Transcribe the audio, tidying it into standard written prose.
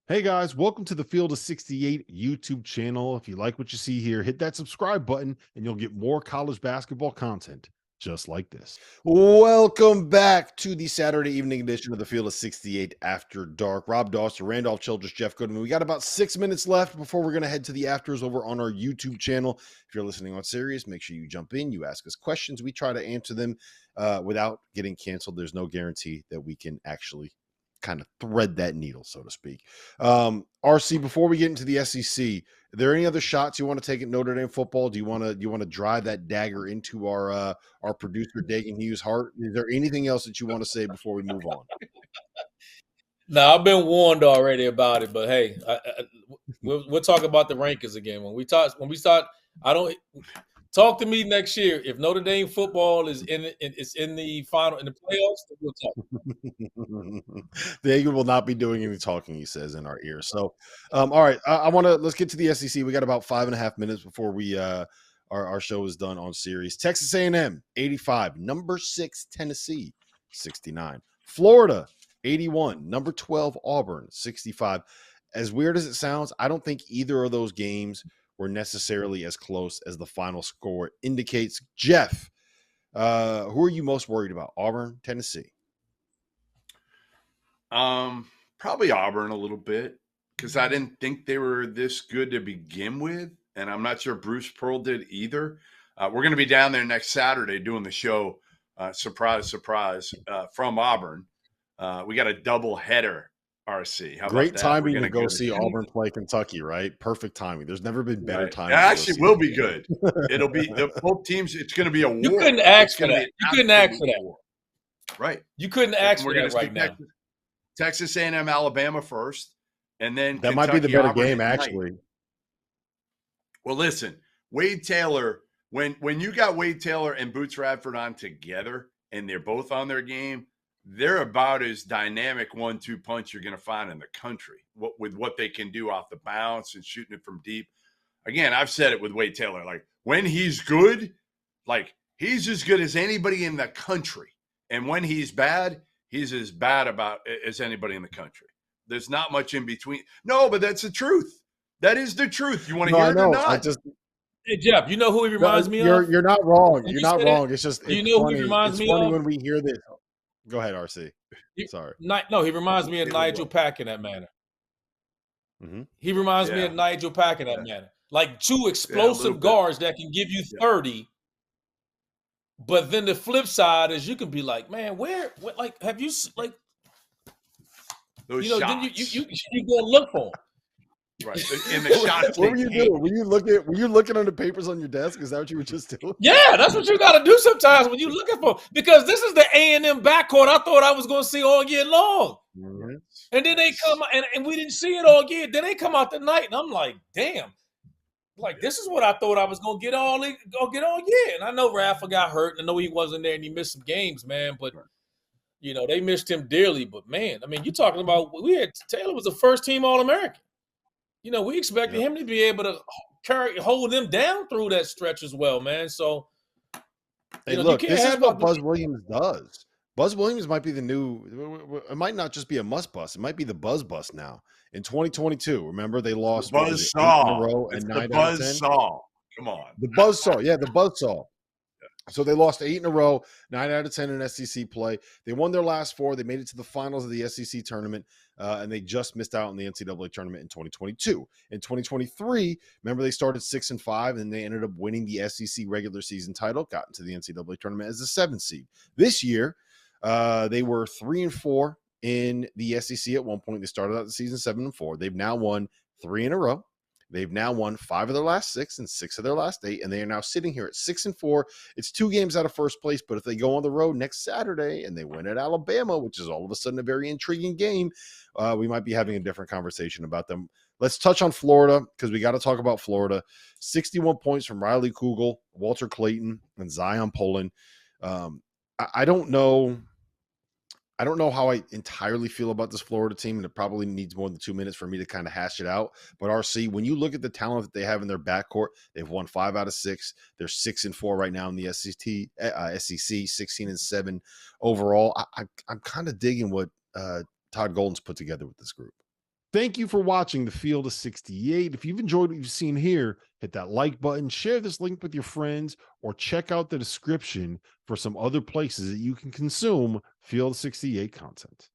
Hey guys, welcome to the Field of 68 YouTube channel. If you like what you see here, hit that subscribe button and you'll get more college basketball content just like this. Welcome back to the Saturday evening edition of the Field of 68 After Dark. Rob Dauster, Randolph Childress, Jeff Goodman. We got about 6 minutes left before we're going to head to the afters over on our YouTube channel. If you're listening on Sirius, make sure you jump in, you ask us questions. We try to answer them without getting canceled. There's no guarantee that we can actually kind of thread that needle, so to speak. RC, before we get into the SEC, are there any other shots you want to take at Notre Dame football? Do you want to drive that dagger into our producer Dagan Hughes' heart? Is there anything else that you want to say before we move on? No, I've been warned already about it, but hey, we'll talk about the rankings again when we start. I don't talk to me next year if Notre Dame football is in the final in the playoffs. Then we'll talk. Dagan will not be doing any talking, he says in our ears. So, all right, let's get to the SEC. We got about 5.5 minutes before we our show is done on series. Texas A&M 85, number 6 Tennessee 69, Florida 81, number 12 Auburn 65. As weird as it sounds, I don't think either of those games were necessarily as close as the final score indicates. Jeff, who are you most worried about? Auburn, Tennessee? Probably Auburn a little bit because I didn't think they were this good to begin with, and I'm not sure Bruce Pearl did either. We're going to be down there next Saturday doing the show. Surprise, surprise, from Auburn. We got a double header. RC, how Great about that? timing to go see Auburn play Kentucky, right? Perfect timing. There's never been better timing. It actually will be good. It'll be both teams. It's going to be a war. You couldn't ask for that. You couldn't ask for that. War. Right. You couldn't ask for that right now. Texas A&M, Alabama first, and then that Kentucky, might be the better Auburn game, actually. Well, listen, Wade Taylor. When you got Wade Taylor and Boots Radford on together, and they're both on their game, they're about as dynamic 1-2 punch you're going to find in the country with what they can do off the bounce and shooting it from deep. Again, I've said it with Wade Taylor. Like, when he's good, like, he's as good as anybody in the country. And when he's bad, he's as bad as anybody in the country. There's not much in between. No, but that's the truth. That is the truth. You want to hear it or not? Hey, Jeff, you know who he reminds me of? You're not wrong. You're not wrong. It's just you know who he reminds me of? It's funny when we hear this. Go ahead, RC. Sorry. No, he reminds me of Nigel Pack in that manner. Mm-hmm. He reminds me of Nigel Pack in that manner. Like two explosive guards that can give you 30. But then the flip side is you can be like, man, where like, have you like those shots. Then you go look for them. Right. In the shots. What were you doing? Were you looking on the papers on your desk? Is that what you were just doing? Yeah, that's what you got to do sometimes when you're looking for. Because this is the A&M backcourt I thought I was going to see all year long. Mm-hmm. And then they come and we didn't see it all year. Then they come out tonight, and I'm like, damn. Like, this is what I thought I was going to get all year. And I know Rafa got hurt. I know he wasn't there and he missed some games, man. But, you know, they missed him dearly. But, man, I mean, you're talking about Taylor was a first-team All-American. You know, we expected him to be able to hold them down through that stretch as well, man. So, hey, look, this is what Buzz Williams does. Buzz Williams might be the new. It might not just be a must bus. It might be the Buzz bus now. In 2022, remember they lost the Buzz Saw in a row and 9 out of 10. Saw. Come on, the Buzz Saw. Yeah, the Buzz Saw. So they lost 8 in a row, 9 out of 10 in SEC play. They won their last 4. They made it to the finals of the SEC tournament, and they just missed out on the NCAA tournament in 2022. In 2023, remember they started 6-5, and they ended up winning the SEC regular season title, got into the NCAA tournament as the 7th seed. This year, they were 3-4 in the SEC at one point. They started out the season 7-4. They've now won 3 in a row. They've now won 5 of their last 6 and 6 of their last 8, and they are now sitting here at 6-4. It's 2 games out of first place, but if they go on the road next Saturday and they win at Alabama, which is all of a sudden a very intriguing game, we might be having a different conversation about them. Let's touch on Florida because we got to talk about Florida. 61 points from Riley Kugel, Walter Clayton, and Zion Poland. I don't know. I don't know how I entirely feel about this Florida team, and it probably needs more than 2 minutes for me to kind of hash it out. But RC, when you look at the talent that they have in their backcourt, they've won 5 out of 6. They're 6-4 right now in the SEC, 16-7 overall. I'm kind of digging what Todd Golden's put together with this group. Thank you for watching the Field of 68. If you've enjoyed what you've seen here, hit that like button, share this link with your friends, or check out the description for some other places that you can consume Field 68 content.